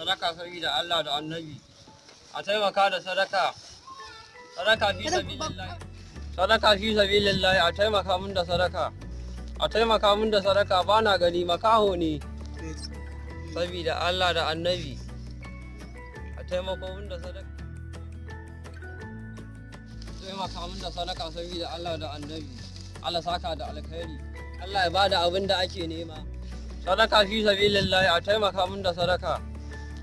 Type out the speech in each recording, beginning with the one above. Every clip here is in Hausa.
sadaka saboda Allah da Annabi. A taimaka da sadaka. Sadaka fi sabilillah. Sadaka fi sabilillah, a taimaka mun da sadaka. A taimaka mun da sadaka, bana gani, makaho ne. Saboda Allah da Annabi. A taimako mun da sadaka. Taimaka mun da sadaka saboda Allah da Annabi. Allah saka da alkhairi. Allah ya bada abin da ake nema. Sadaka fi sabilillah, a taimaka mun da sadaka.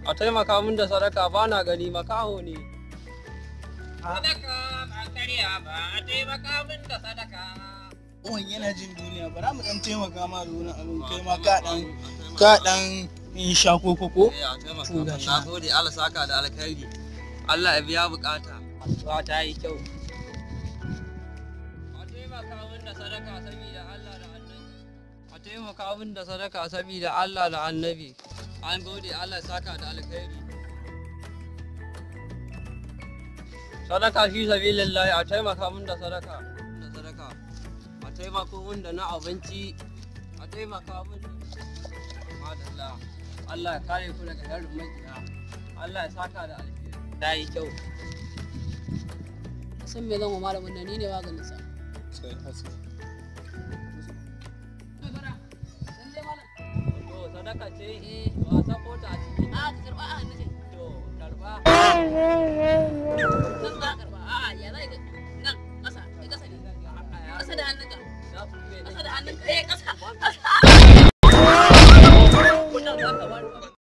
A taimaka mun da sadaka, bana gani, makaho ne. Sadaka ba karya ba, a taimaka mun da sadaka. Yana jin duniya, bara mu dan taimaka ma da wani abin kai ma ka dan in sha koko ko? A taimaka. Na gode, Allah saka da alkhairi. Allah ya biya bukata. Addu'a ta yi kyau. A taimaka mun da sadaka saboda Allah da Annabi. A taimaka mun da sadaka saboda Allah da Annabi. An gode, Allah saka da alkhairi. Sadaka fi sabilillah, a taimaka mun da sadaka. A taimako mun da na abinci. A taimaka mun da madalla. Allah ya kare ku daga sharrin makiya. Allah ya saka da alkhairi. Ta yi kyau. San me zan wa malamin nan, ni ne maganin sa. Sai hasi. To sadaka ce? To a sako ta a ciki. A ka karba a hannu ce. To karba.